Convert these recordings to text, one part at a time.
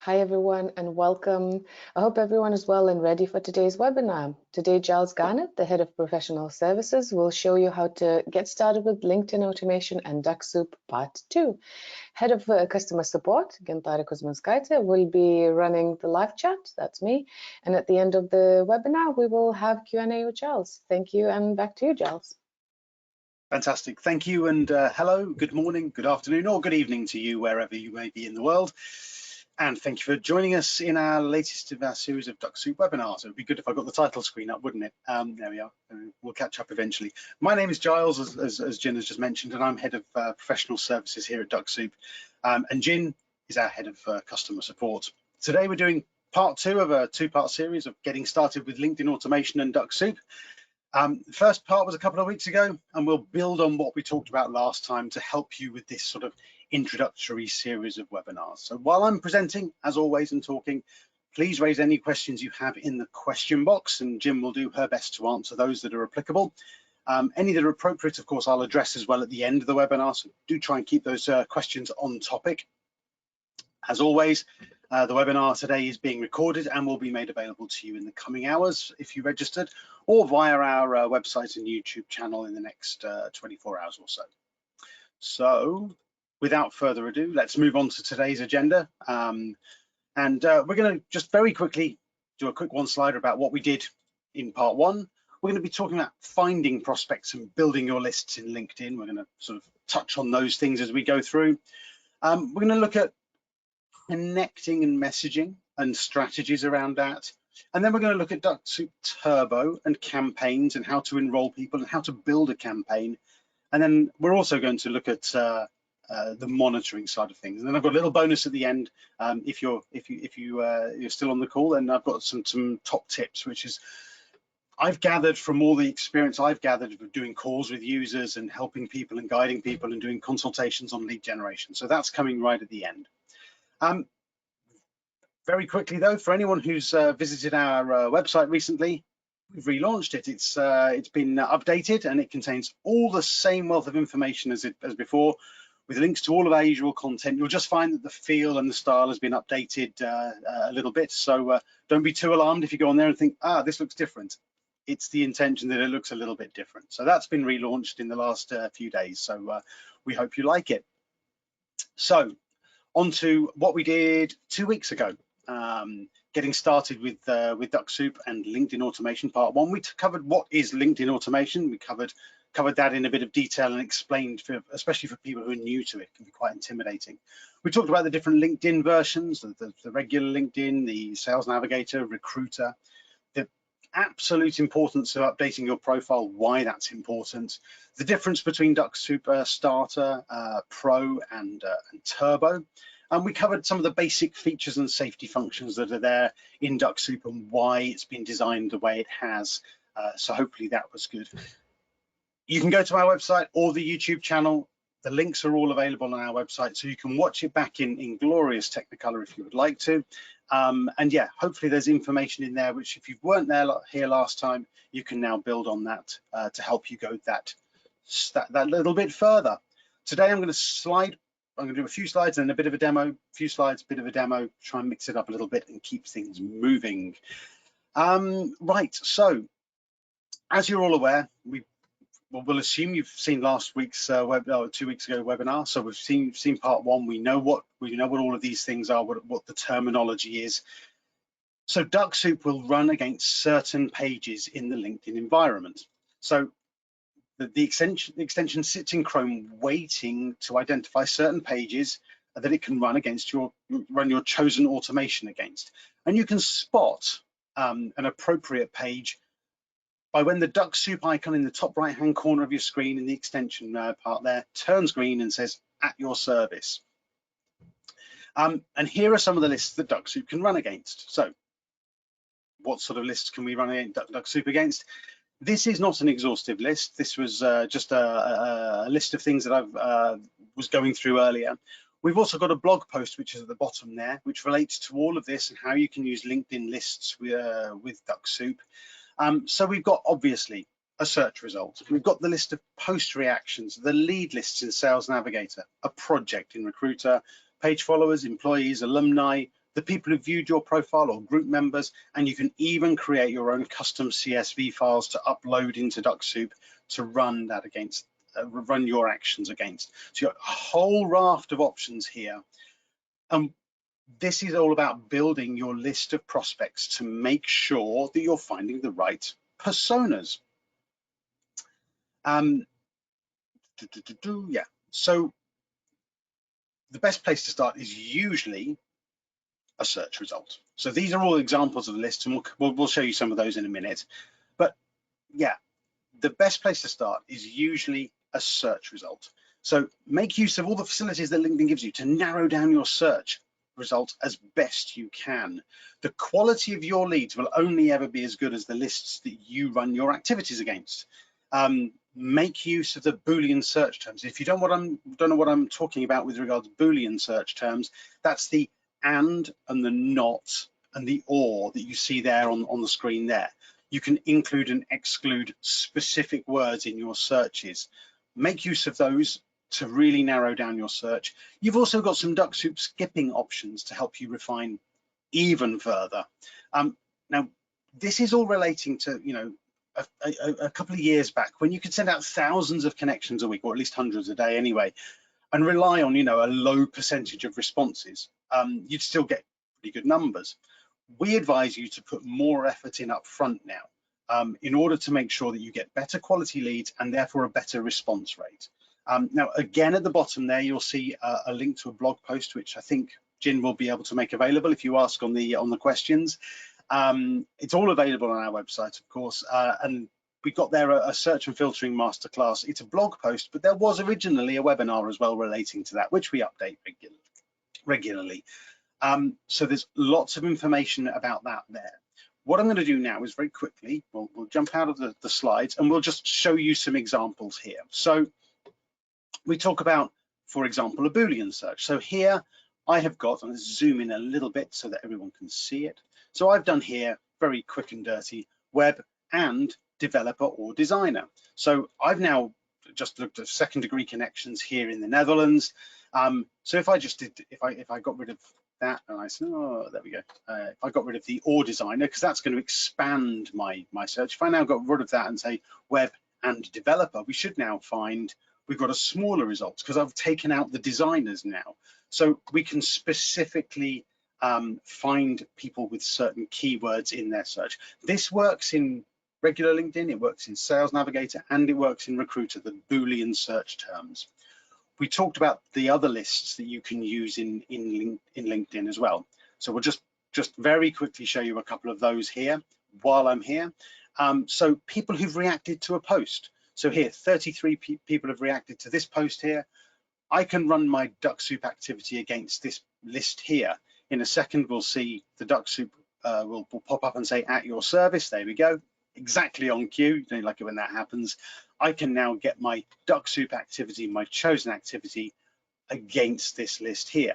Hi everyone and welcome. I hope everyone is well and ready for today's webinar. Today, Giles Garnett, the Head of Professional Services, will show you how to get started with LinkedIn automation and Dux Soup Part 2. Head of Customer Support, Gentare Kuzminskaite, will be running the live chat, that's me. And at the end of the webinar, we will have Q&A with Giles. Thank you and back to you, Giles. Fantastic, thank you, and hello, good morning, good afternoon, or good evening to you wherever you may be in the world. And thank you for joining us in our latest of our series of Dux Soup webinars. It would be good if I got the title screen up, wouldn't it? There we are, we'll catch up eventually. My name is Giles, as Jin has just mentioned, and I'm Head of Professional Services here at Dux Soup. And Jin is our Head of Customer Support. Today we're doing part 2 of a 2-part series of getting started with LinkedIn automation and Dux Soup. The first part was a couple of weeks ago, and we'll build on what we talked about last time to help you with this sort of introductory series of webinars. So while I'm presenting, as always, and talking, please raise any questions you have in the question box, and Jim will do her best to answer those that are applicable. Any that are appropriate, of course, I'll address as well at the end of the webinar, so do try and keep those questions on topic. As always, the webinar today is being recorded and will be made available to you in the coming hours if you registered, or via our website and YouTube channel in the next 24 hours or so. So without further ado, let's move on to today's agenda. We're going to just very quickly do a quick one-slider about what we did in part 1. We're going to be talking about finding prospects and building your lists in LinkedIn. We're going to sort of touch on those things as we go through. We're going to look at connecting and messaging and strategies around that. And then we're going to look at Dux Soup Turbo and campaigns and how to enroll people and how to build a campaign. And then we're also going to look at the monitoring side of things. And then I've got a little bonus at the end. If you're still on the call, then I've got some top tips, which is I've gathered from all the experience I've gathered with doing calls with users and helping people and guiding people and doing consultations on lead generation. So that's coming right at the end. Very quickly though, for anyone who's visited our website recently, we've relaunched it. It's been updated and it contains all the same wealth of information as before, with links to all of our usual content. You'll just find that the feel and the style has been updated a little bit. So don't be too alarmed if you go on there and think, this looks different. It's the intention that it looks a little bit different. So that's been relaunched in the last few days. So we hope you like it. So on to what we did 2 weeks ago. Getting started with Dux Soup and LinkedIn automation part 1. We covered what is LinkedIn automation. We covered that in a bit of detail and explained, especially for people who are new to it, can be quite intimidating. We talked about the different LinkedIn versions, the regular LinkedIn, the Sales Navigator, Recruiter, the absolute importance of updating your profile, why that's important, the difference between Dux Soup Starter, Pro, and Turbo. And we covered some of the basic features and safety functions that are there in Dux Soup and why it's been designed the way it has. So hopefully that was good. You can go to our website or the YouTube channel. The links are all available on our website, so you can watch it back in glorious Technicolor if you would like to. And yeah, hopefully there's information in there, which if you weren't here last time, you can now build on that to help you go that little bit further. Today I'm going to do a few slides and a bit of a demo, try and mix it up a little bit and keep things moving. Right, so as you're all aware, we'll assume you've seen last week's 2 weeks ago webinar. So we've seen part 1. We know what all of these things are, what the terminology is. So Dux Soup will run against certain pages in the LinkedIn environment. So the extension sits in Chrome waiting to identify certain pages that it can run your chosen automation against. And you can spot an appropriate page by when the Dux Soup icon in the top right-hand corner of your screen in the extension part there turns green and says at your service. And here are some of the lists that Dux Soup can run against. So what sort of lists can we run Dux Soup against? This is not an exhaustive list. This was just a list of things that I was going through earlier. We've also got a blog post, which is at the bottom there, which relates to all of this and how you can use LinkedIn lists with Dux Soup. So we've got, obviously, a search result. We've got the list of post reactions, the lead lists in Sales Navigator, a project in Recruiter, page followers, employees, alumni, the people who viewed your profile or group members, and you can even create your own custom CSV files to upload into Dux Soup to run that against, run your actions against. So you've got a whole raft of options here. This is all about building your list of prospects to make sure that you're finding the right personas. Yeah, so the best place to start is usually a search result. So these are all examples of the list, and we'll show you some of those in a minute. But yeah, the best place to start is usually a search result. So make use of all the facilities that LinkedIn gives you to narrow down your search result as best you can. The quality of your leads will only ever be as good as the lists that you run your activities against. Make use of the Boolean search terms. If you don't know what I'm talking about with regards to Boolean search terms, that's the and the not and the or that you see there on the screen there. You can include and exclude specific words in your searches. Make use of those to really narrow down your search. You've also got some Dux Soup skipping options to help you refine even further. Now, this is all relating to, you know, a couple of years back when you could send out thousands of connections a week, or at least hundreds a day anyway, and rely on, you know, a low percentage of responses. You'd still get pretty good numbers. We advise you to put more effort in up front now in order to make sure that you get better quality leads and therefore a better response rate. Now, again, at the bottom there, you'll see a link to a blog post, which I think Jin will be able to make available if you ask on the questions. It's all available on our website, of course, and we've got there a search and filtering masterclass. It's a blog post, but there was originally a webinar as well relating to that, which we update regularly. So there's lots of information about that there. What I'm going to do now is very quickly, we'll jump out of the slides and we'll just show you some examples here. So we talk about, for example, a Boolean search. So here I have got, I'm going to zoom in a little bit so that everyone can see it. So I've done here, very quick and dirty, web and developer or designer. So I've now just looked at second degree connections here in the Netherlands. So if I just did, if I got rid of that and I said, oh, there we go. If I got rid of the or designer, because that's going to expand my search. If I now got rid of that and say web and developer, we should now find we've got a smaller result because I've taken out the designers now. So we can specifically find people with certain keywords in their search. This works in regular LinkedIn, it works in Sales Navigator, and it works in Recruiter, the Boolean search terms. We talked about the other lists that you can use in LinkedIn as well. So we'll just very quickly show you a couple of those here while I'm here. So people who've reacted to a post. So here, 33 people have reacted to this post here. I can run my Dux Soup activity against this list here. In a second, we'll see the Dux Soup will pop up and say at your service. There we go, exactly on cue. You don't like it when that happens. I can now get my Dux Soup activity, my chosen activity, against this list here.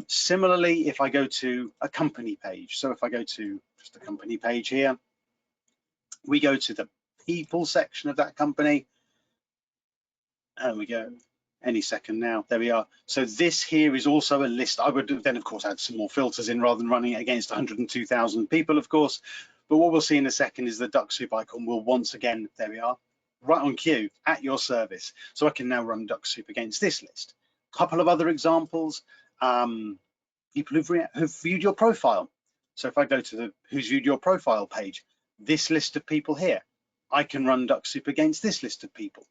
Similarly, if I go to a company page, so if I go to just a company page here, we go to the people section of that company. There we go. Any second now, there we are. So this here is also a list. I would then of course add some more filters in rather than running it against 102,000 people, of course. But what we'll see in a second is the Dux Soup icon will once again, there we are, right on cue, at your service. So I can now run Dux Soup against this list. A couple of other examples, people who've viewed your profile. So if I go to the who's viewed your profile page, this list of people here, I can run Dux Soup against this list of people.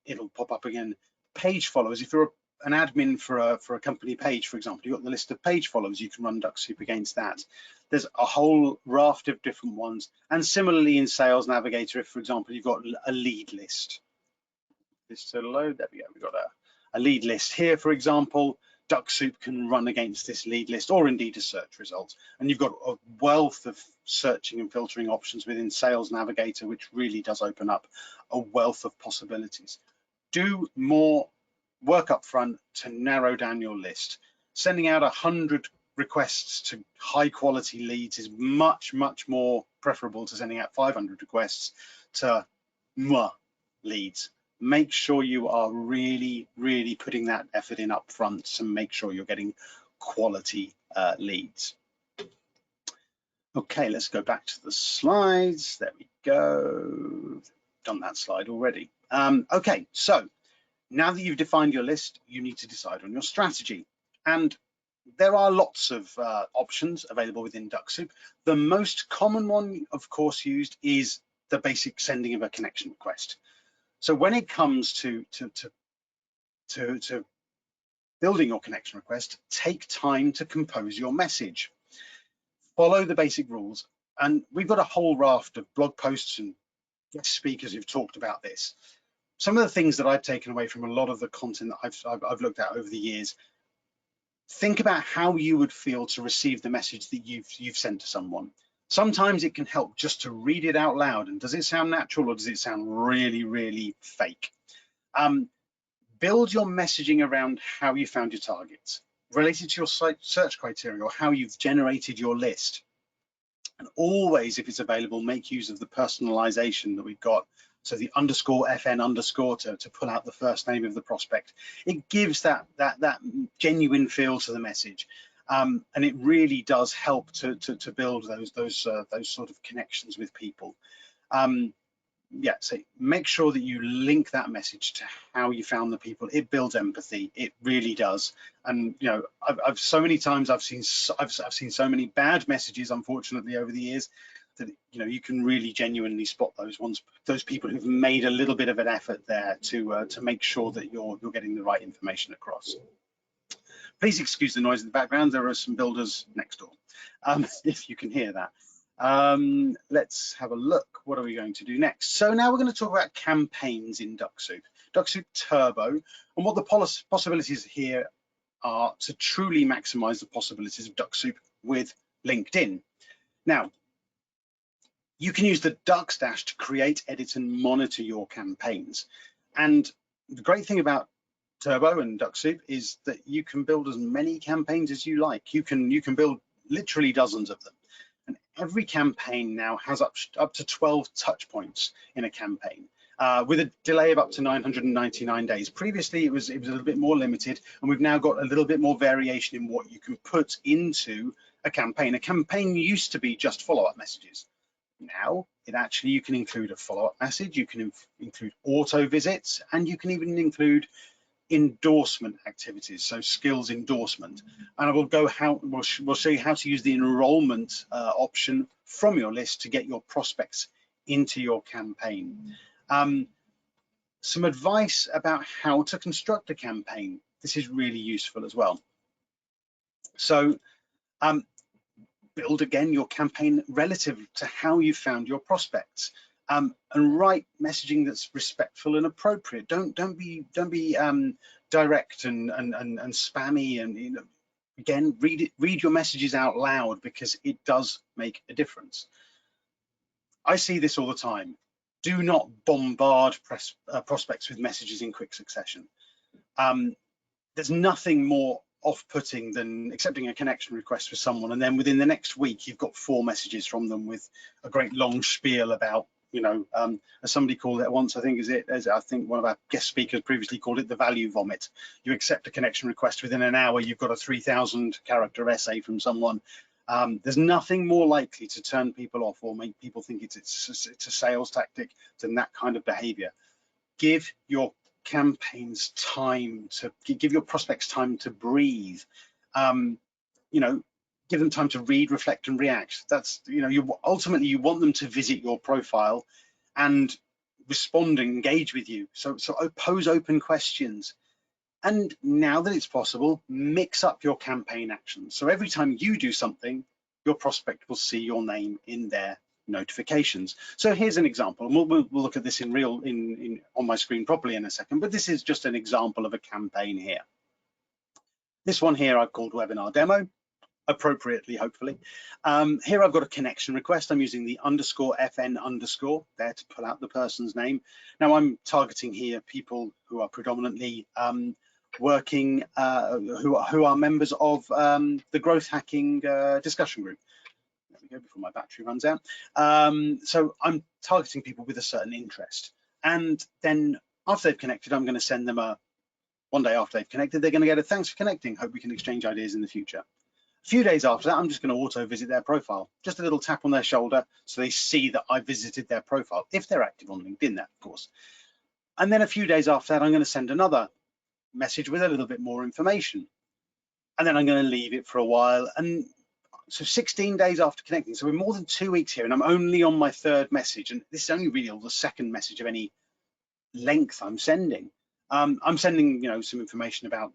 It'll pop up again. Page followers, if you're an admin for a company page, for example, you've got the list of page followers, you can run Dux Soup against that. There's a whole raft of different ones. And similarly in Sales Navigator, if, for example, you've got a lead list. This to load, there we go, we've got a lead list here, for example. Dux Soup can run against this lead list or indeed a search result. And you've got a wealth of searching and filtering options within Sales Navigator, which really does open up a wealth of possibilities. Do more work up front to narrow down your list. Sending out 100 requests to high quality leads is much, much more preferable to sending out 500 requests to leads. Make sure you are really, really putting that effort in up front to make sure you're getting quality leads. Okay, let's go back to the slides. There we go. Done that slide already. Okay, so now that you've defined your list, you need to decide on your strategy. And there are lots of options available within Dux Soup. The most common one, of course, used is the basic sending of a connection request. So when it comes to building your connection request, take time to compose your message. Follow the basic rules. And we've got a whole raft of blog posts and guest speakers who've talked about this. Some of the things that I've taken away from a lot of the content that I've looked at over the years, think about how you would feel to receive the message that you've sent to someone. Sometimes it can help just to read it out loud. And does it sound natural or does it sound really, really fake? Build your messaging around how you found your targets, related to your site search criteria or how you've generated your list. And always, if it's available, make use of the personalization that we've got. So the _FN_ to pull out the first name of the prospect. It gives that genuine feel to the message. And it really does help to build those sort of connections with people. Yeah, so make sure that you link that message to how you found the people. It builds empathy. It really does. And you know, I've so many times I've seen so many bad messages, unfortunately, over the years, that you know you can really genuinely spot those people who've made a little bit of an effort there to make sure that you're getting the right information across. Please excuse the noise in the background. There are some builders next door, if you can hear that. Let's have a look. What are we going to do next? So now we're going to talk about campaigns in Dux Soup, Dux Soup Turbo, and what the possibilities here are to truly maximize the possibilities of Dux Soup with LinkedIn. Now, you can use the Dux Dash to create, edit, and monitor your campaigns. And the great thing about Turbo and Dux Soup is that you can build as many campaigns as you like. You can build literally dozens of them. And every campaign now has up to 12 touch points in a campaign, with a delay of up to 999 days. Previously, it was a little bit more limited, and we've now got a little bit more variation in what you can put into a campaign. A campaign used to be just follow-up messages. Now, you can include a follow-up message, you can include auto visits, and you can even include endorsement activities, so skills endorsement. And we'll show you how to use the enrollment option from your list to get your prospects into your campaign. Some advice about how to construct a campaign. This is really useful as well. So build again your campaign relative to how you found your prospects. And write messaging that's respectful and appropriate. Don't be direct and spammy. And you know, again, read your messages out loud, because it does make a difference. I see this all the time. Do not bombard prospects with messages in quick succession. There's nothing more off-putting than accepting a connection request for someone, and then within the next week you've got 4 messages from them with a great long spiel about, you know, as somebody called it once, I think one of our guest speakers previously called it the value vomit. You accept a connection request, within an hour you've got a 3,000 character essay from someone. There's nothing more likely to turn people off or make people think it's a sales tactic than that kind of behavior. Give your campaigns time to give your prospects time to breathe. You know, give them time to read, reflect, and react. That's, you know, ultimately you want them to visit your profile and respond and engage with you. So pose open questions. And now that it's possible, mix up your campaign actions. So every time you do something, your prospect will see your name in their notifications. So here's an example, and we'll look at this on my screen properly in a second, but this is just an example of a campaign here. This one here I've called webinar demo, appropriately, hopefully. Here I've got a connection request. I'm using the _FN_ there to pull out the person's name. Now I'm targeting here people who are predominantly working, who are members of the growth hacking discussion group. There we go, before my battery runs out. So I'm targeting people with a certain interest, and then after they've connected, I'm going to send them a one day after they've connected, they're going to get a thanks for connecting. Hope we can exchange ideas in the future. A few days after that, I'm just going to auto visit their profile. Just a little tap on their shoulder so they see that I visited their profile, if they're active on LinkedIn, that of course. And then a few days after that, I'm going to send another message with a little bit more information. And then I'm going to leave it for a while. And so 16 days after connecting, so we're more than 2 weeks here, and I'm only on my third message. And this is only really the second message of any length I'm sending. I'm sending, some information about,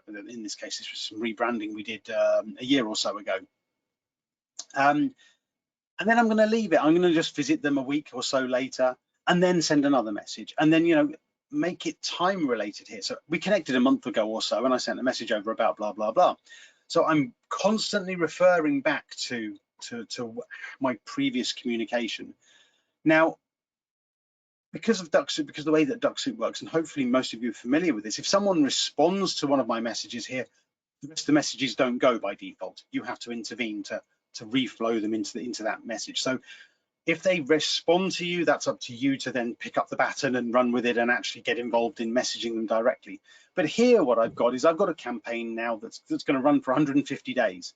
in this case, this was some rebranding we did a year or so ago. And then I'm going to leave it. I'm going to just visit them a week or so later and then send another message. And then, make it time related here. So we connected a month ago or so, and I sent a message over about blah, blah, blah. So I'm constantly referring back to my previous communication. Now, because of Dux Soup, because of the way that Dux Soup works, and hopefully most of you are familiar with this, if someone responds to one of my messages here, the rest of the messages don't go by default. You have to intervene to reflow them into that message. So if they respond to you, that's up to you to then pick up the baton and run with it and actually get involved in messaging them directly. But here what I've got is I've got a campaign now that's going to run for 150 days.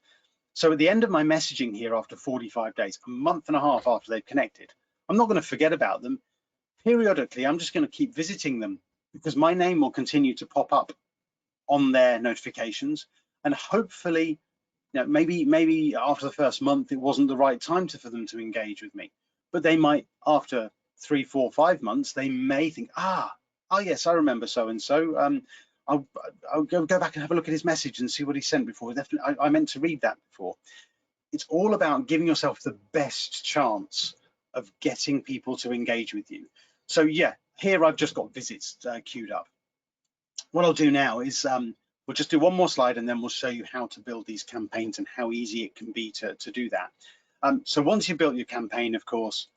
So at the end of my messaging here after 45 days, a month and a half after they've connected, I'm not going to forget about them. Periodically, I'm just going to keep visiting them because my name will continue to pop up on their notifications. And hopefully, maybe after the first month, it wasn't the right time for them to engage with me. But they might, after 3, 4, 5 months, they may think, oh yes, I remember so-and-so. I'll go back and have a look at his message and see what he sent before. Definitely, I meant to read that before. It's all about giving yourself the best chance of getting people to engage with you. So yeah, here I've just got visits queued up. What I'll do now is we'll just do one more slide and then we'll show you how to build these campaigns and how easy it can be to do that. So once you've built your campaign, of course,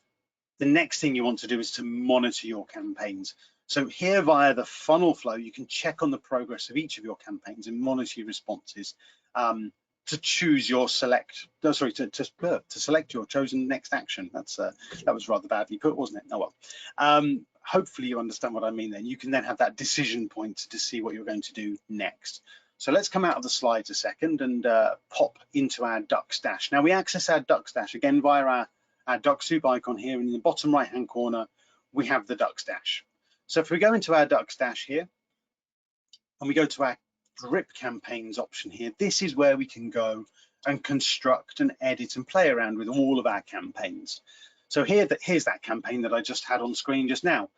the next thing you want to do is to monitor your campaigns. So here via the funnel flow, you can check on the progress of each of your campaigns and monitor your responses to choose your select your chosen next action. That was rather badly put, wasn't it? Oh well. Hopefully you understand what I mean then. You can then have that decision point to see what you're going to do next. So let's come out of the slides a second and pop into our Dux Dash. Now we access our Dux Dash again via our Dux Soup icon here, and in the bottom right hand corner we have the Dux Dash. So if we go into our Dux Dash here and we go to our drip campaigns option here, this is where we can go and construct and edit and play around with all of our campaigns. So here's that campaign that I just had on screen just now.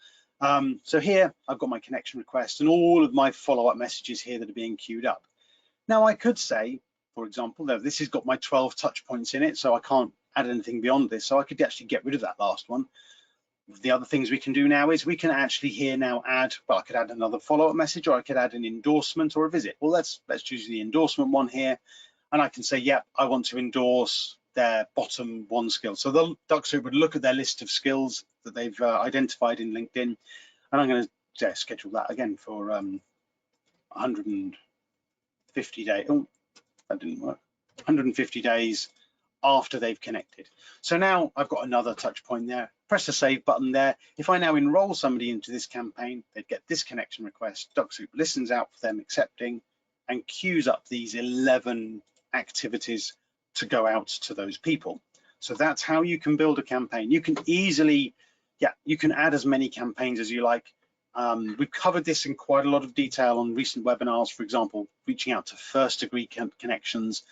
So here I've got my connection request and all of my follow-up messages here that are being queued up. Now I could say, for example, that this has got my 12 touch points in it, so I can't add anything beyond this. So I could actually get rid of that last one. The other things we can do now is we can actually here now add, well, I could add another follow-up message, or I could add an endorsement or a visit. Well, let's choose the endorsement one here, and I can say, yeah, I want to endorse their bottom one skill. So the Dux Soup would look at their list of skills that they've identified in LinkedIn, and I'm going to schedule that again for 150 days. Oh, that didn't work. 150 days after they've connected. So now I've got another touch point there. Press the save button there. If I now enroll somebody into this campaign, they'd get this connection request. Dux Soup listens out for them accepting and queues up these 11 activities to go out to those people. So that's how you can build a campaign. You can easily, you can add as many campaigns as you like. We've covered this in quite a lot of detail on recent webinars, for example, reaching out to first degree connections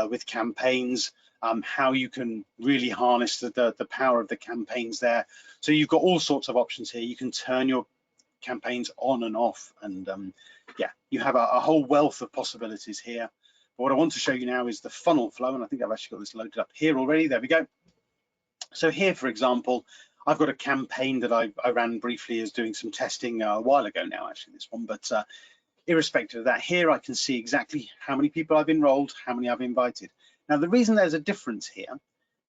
with campaigns, how you can really harness the power of the campaigns there. So you've got all sorts of options here. You can turn your campaigns on and off, and you have a whole wealth of possibilities here. But what I want to show you now is the funnel flow, and I think I've actually got this loaded up here already. There we go. So here, for example, I've got a campaign that I ran briefly as doing some testing a while ago now, actually, this one, but irrespective of that, here I can see exactly how many people I've enrolled, how many I've invited. Now, the reason there's a difference here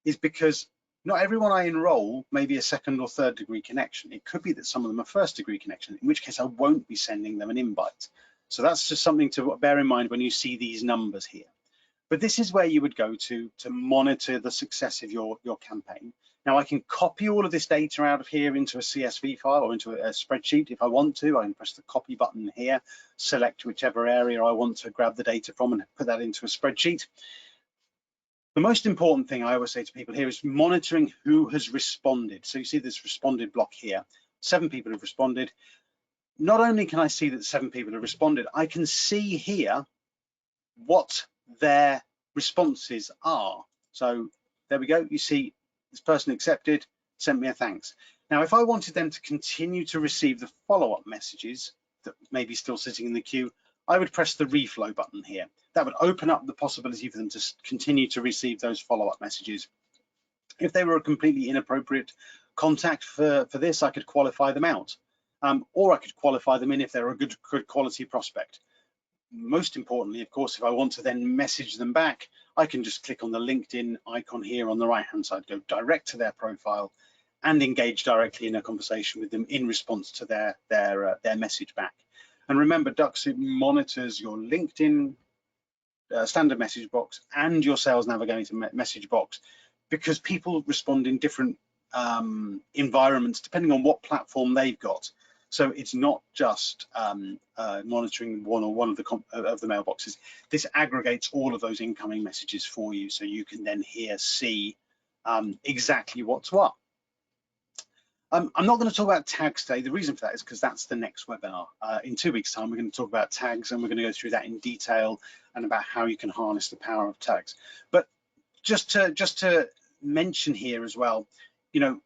is because not everyone I enroll may be a second or third degree connection. It could be that some of them are first degree connection, in which case I won't be sending them an invite. So that's just something to bear in mind when you see these numbers here. But this is where you would go to monitor the success of your campaign, Now I can copy all of this data out of here into a CSV file or into a spreadsheet if I want to. I can press the copy button here, select whichever area I want to grab the data from and put that into a spreadsheet. The most important thing I always say to people here is monitoring who has responded. So you see this responded block here, 7 people have responded. Not only can I see that 7 people have responded, I can see here what their responses are. So there we go, you see this person accepted, sent me a thanks. Now, if I wanted them to continue to receive the follow-up messages that may be still sitting in the queue, I would press the reflow button here. That would open up the possibility for them to continue to receive those follow-up messages. If they were a completely inappropriate contact for this, I could qualify them out, or I could qualify them in if they're a good quality prospect. Most importantly, of course, if I want to then message them back, I can just click on the LinkedIn icon here on the right-hand side, go direct to their profile and engage directly in a conversation with them in response to their message back. And remember, Dux Soup monitors your LinkedIn standard message box and your Sales Navigator message box, because people respond in different environments depending on what platform they've got. So it's not just monitoring one of the mailboxes. This aggregates all of those incoming messages for you, so you can then here see exactly what's what. I'm not going to talk about tags today. The reason for that is because that's the next webinar. In 2 weeks' time, we're going to talk about tags, and we're going to go through that in detail and about how you can harness the power of tags. But just to mention here as well, you know,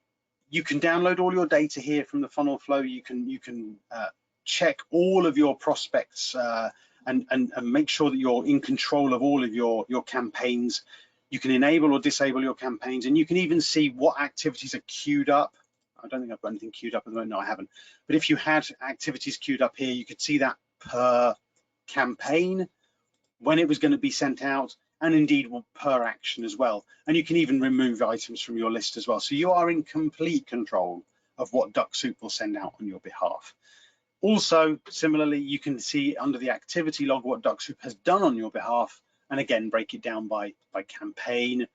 you can download all your data here from the funnel flow. You can check all of your prospects and make sure that you're in control of all of your campaigns. You can enable or disable your campaigns, and you can even see what activities are queued up. I don't think I've got anything queued up at the moment. No, I haven't. But if you had activities queued up here, you could see that per campaign, when it was going to be sent out, and indeed per action as well. And you can even remove items from your list as well. So you are in complete control of what Dux Soup will send out on your behalf. Also, similarly, you can see under the activity log what Dux Soup has done on your behalf, and again, break it down by campaign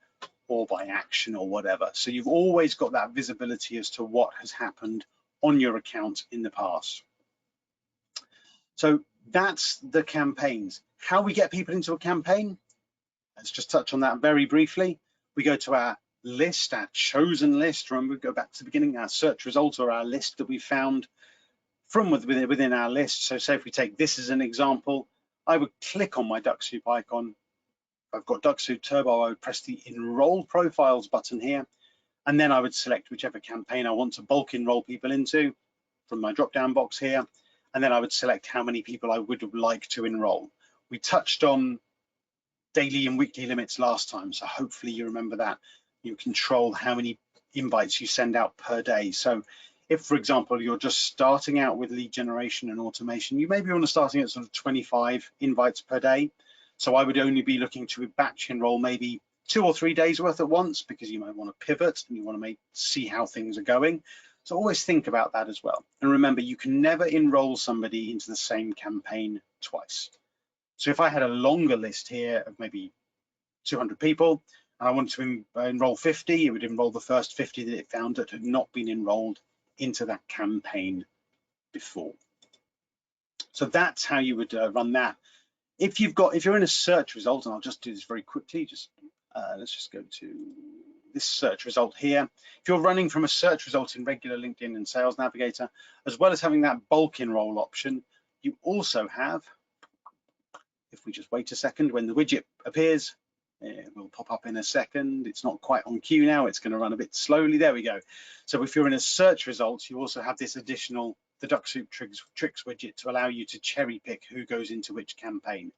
or by action or whatever. So you've always got that visibility as to what has happened on your account in the past. So that's the campaigns. How we get people into a campaign, let's just touch on that very briefly. We go to our list, our chosen list. Remember, we go back to the beginning, our search result or our list that we found from within our list. So say if we take this as an example, I would click on my Dux Soup icon. I've got Dux Soup Turbo, I would press the Enroll Profiles button here, and then I would select whichever campaign I want to bulk enroll people into from my drop-down box here, and then I would select how many people I would like to enroll. We touched on daily and weekly limits last time, so hopefully you remember that. You control how many invites you send out per day. So if, for example, you're just starting out with lead generation and automation, you maybe want to starting at sort of 25 invites per day. So I would only be looking to batch enroll maybe 2 or 3 days worth at once, because you might want to pivot and you want to see how things are going. So always think about that as well. And remember, you can never enroll somebody into the same campaign twice. So if I had a longer list here of maybe 200 people and I wanted to enroll 50, it would enroll the first 50 that it found that had not been enrolled into that campaign before. So that's how you would run that. If you're in a search result, and I'll just do this very quickly, let's just go to this search result here. If you're running from a search result in regular LinkedIn and Sales Navigator, as well as having that bulk enroll option, you also have, if we just wait a second, when the widget appears, it will pop up in a second. It's not quite on cue now, it's going to run a bit slowly. There we go. So if you're in a search results, you also have this additional, the Dux Soup tricks widget, to allow you to cherry pick who goes into which campaign.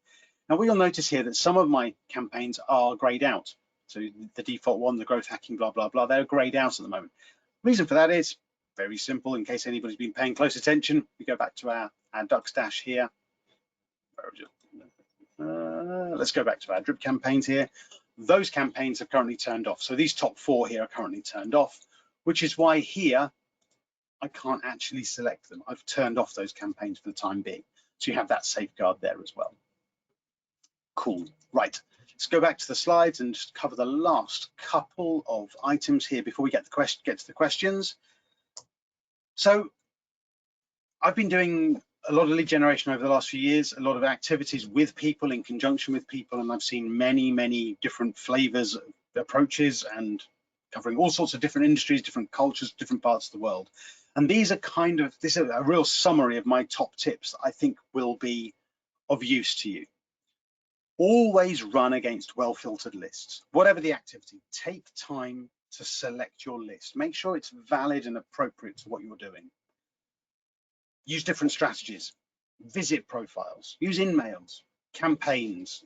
Now, what you'll notice here that some of my campaigns are grayed out. So the default one, the growth hacking, blah, blah, blah, they're grayed out at the moment. Reason for that is very simple. In case anybody's been paying close attention, we go back to our Dux dash here. Let's go back to our drip campaigns here. Those campaigns are currently turned off. So these top 4 here are currently turned off, which is why here I can't actually select them. I've turned off those campaigns for the time being. So you have that safeguard there as well. Cool. Right. Let's go back to the slides and just cover the last couple of items here before we get to the questions. So I've been doing a lot of lead generation over the last few years, a lot of activities with people, in conjunction with people, and I've seen many different flavors of approaches and covering all sorts of different industries, different cultures, different parts of the world. And these are this is a real summary of my top tips that I think will be of use to you. Always run against well-filtered lists. Whatever the activity, take time to select your list. Make sure it's valid and appropriate to what you're doing. Use different strategies. Visit profiles. Use in-mails, campaigns.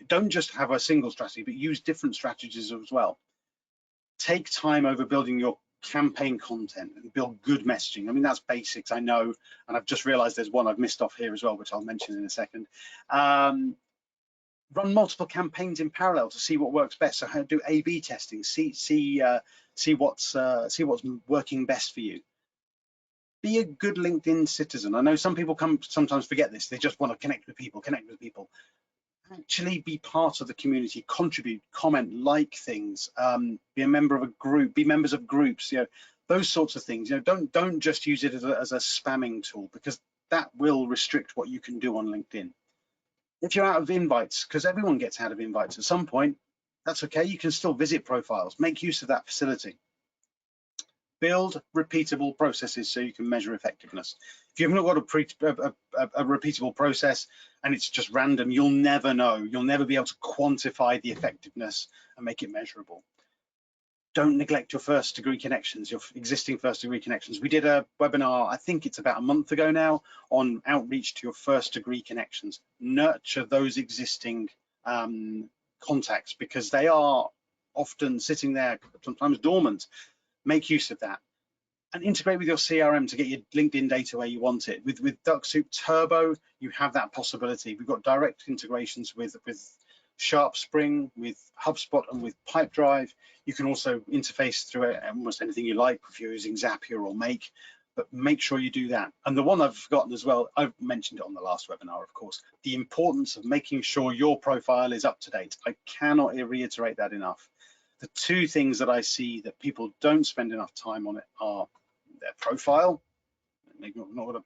Don't just have a single strategy, but use different strategies as well. Take time over building your campaign content and build good messaging. I mean, that's basics, I know, and I've just realized there's one I've missed off here as well, which I'll mention in a second. Run multiple campaigns in parallel to see what works best. So how to do A/B testing, see what's working best for you. Be a good LinkedIn citizen. I know some people sometimes forget this. They just want to connect with people. Actually be part of the community, contribute, comment, like things, be a member of a group, be members of groups, you know, those sorts of things. You know, don't just use it as a spamming tool, because that will restrict what you can do on LinkedIn. If you're out of invites, because everyone gets out of invites at some point, that's okay. You can still visit profiles, make use of that facility. Build repeatable processes so you can measure effectiveness. If you've not got a repeatable process and it's just random, you'll never know. You'll never be able to quantify the effectiveness and make it measurable. Don't neglect your first degree connections, your existing first degree connections. We did a webinar, I think it's about a month ago now, on outreach to your first degree connections. Nurture those existing contacts, because they are often sitting there, sometimes dormant. Make use of that and integrate with your CRM to get your LinkedIn data where you want it. With Dux Soup Turbo, you have that possibility. We've got direct integrations with SharpSpring, with HubSpot, and with Pipedrive. You can also interface through almost anything you like if you're using Zapier or Make, but make sure you do that. And the one I've forgotten as well, I've mentioned it on the last webinar, of course, the importance of making sure your profile is up to date. I cannot reiterate that enough. The two things that I see that people don't spend enough time on it are their profile, maybe not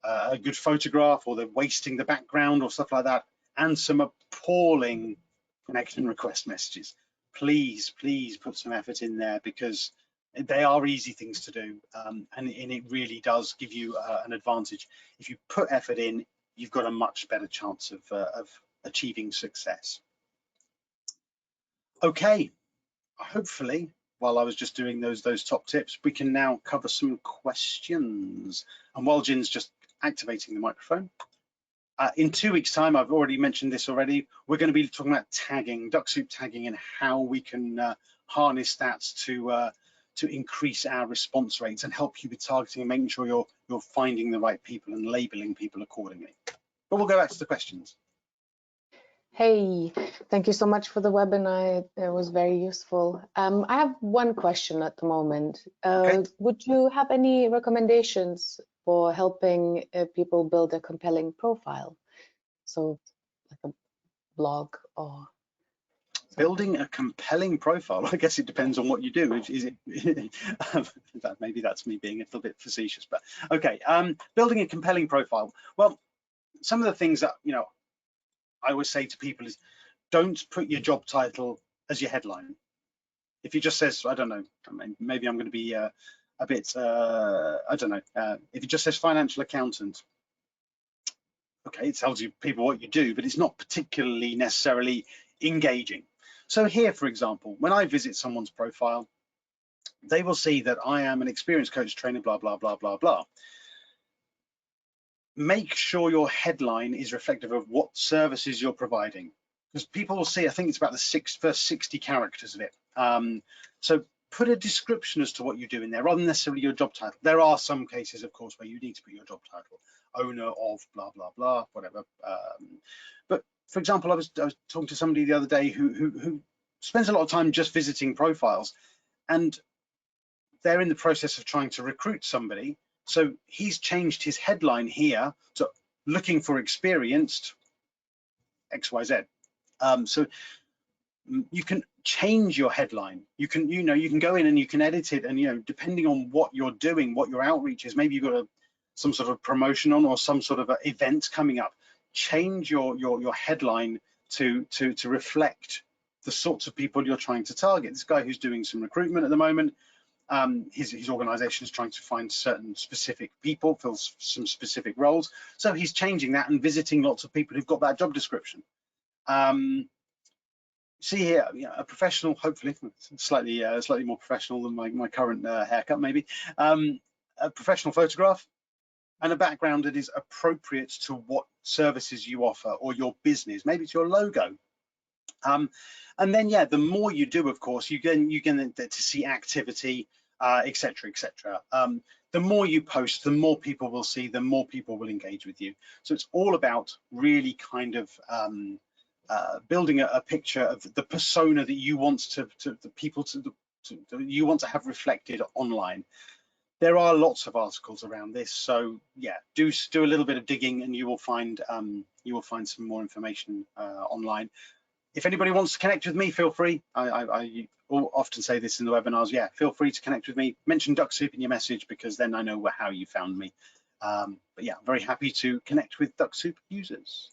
a good photograph, or they're wasting the background or stuff like that, and some appalling connection request messages. Please put some effort in there, because they are easy things to do, and it really does give you an advantage. If you put effort in, you've got a much better chance of achieving success. Okay, hopefully, while I was just doing those top tips, we can now cover some questions. And while Jin's just activating the microphone, in 2 weeks' time, I've already mentioned this already, we're going to be talking about tagging, Dux Soup tagging, and how we can harness that to increase our response rates and help you with targeting and making sure you're finding the right people and labeling people accordingly. But we'll go back to the questions. Hey, thank you so much for the webinar. It was very useful. I have one question at the moment. Okay. Would you have any recommendations for helping people build a compelling profile? So like a blog or something. Building a compelling profile. I guess it depends on what you do. Is it maybe that's me being a little bit facetious, but okay. Building a compelling profile. Well, some of the things that, you know, I always say to people is, don't put your job title as your headline. If it just says, I don't know, maybe I'm going to be a bit, I don't know, if it just says financial accountant, okay, it tells you people what you do, but it's not particularly necessarily engaging. So here, for example, when I visit someone's profile, they will see that I am an experienced coach, trainer, blah, blah, blah, blah, blah. Make sure your headline is reflective of what services you're providing, because people will see, I think it's about the first 60 characters of it. So put a description as to what you do in there, rather than necessarily your job title. There are some cases, of course, where you need to put your job title, owner of blah, blah, blah, whatever. But for example, I was talking to somebody the other day who spends a lot of time just visiting profiles, and they're in the process of trying to recruit somebody. So he's changed his headline here to looking for experienced XYZ. So you can change your headline. You can go in and you can edit it, and depending on what you're doing, what your outreach is, maybe you've got some sort of promotion on or some sort of event coming up. Change your headline to reflect the sorts of people you're trying to target. This guy who's doing some recruitment at the moment, his organization is trying to find certain specific people, fill some specific roles. So he's changing that and visiting lots of people who've got that job description. See here, a professional, hopefully slightly more professional than my current haircut, maybe. A professional photograph and a background that is appropriate to what services you offer or your business. Maybe it's your logo. And then, yeah, the more you do, of course, you get to see activity, etc., etc. The more you post, the more people will see, the more people will engage with you. So it's all about really kind of building a picture of the persona that you want you want to have reflected online. There are lots of articles around this, so yeah, do a little bit of digging, and you will find some more information online. If anybody wants to connect with me, feel free. I often say this in the webinars. Yeah, feel free to connect with me. Mention Dux Soup in your message, because then I know how you found me. But yeah, I'm very happy to connect with Dux Soup users.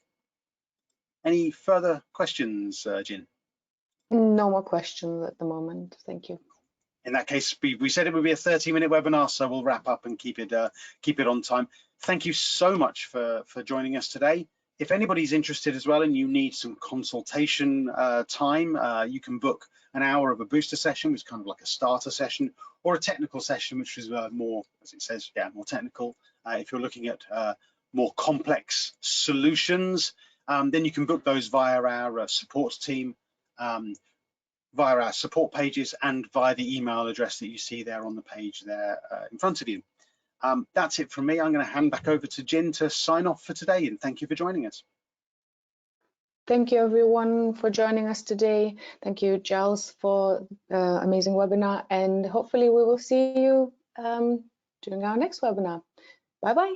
Any further questions, Jin? No more questions at the moment. Thank you. In that case, we said it would be a 30-minute webinar, so we'll wrap up and keep it on time. Thank you so much for joining us today. If anybody's interested as well and you need some consultation time, you can book an hour of a booster session, which is kind of like a starter session, or a technical session, which is more, as it says, yeah, more technical. If you're looking at more complex solutions, then you can book those via our support team, via our support pages, and via the email address that you see there on the page there in front of you. That's it from me. I'm going to hand back over to Jin to sign off for today, and thank you for joining us. Thank you everyone for joining us today. Thank you, Giles, for amazing webinar, and hopefully we will see you during our next webinar. Bye-bye.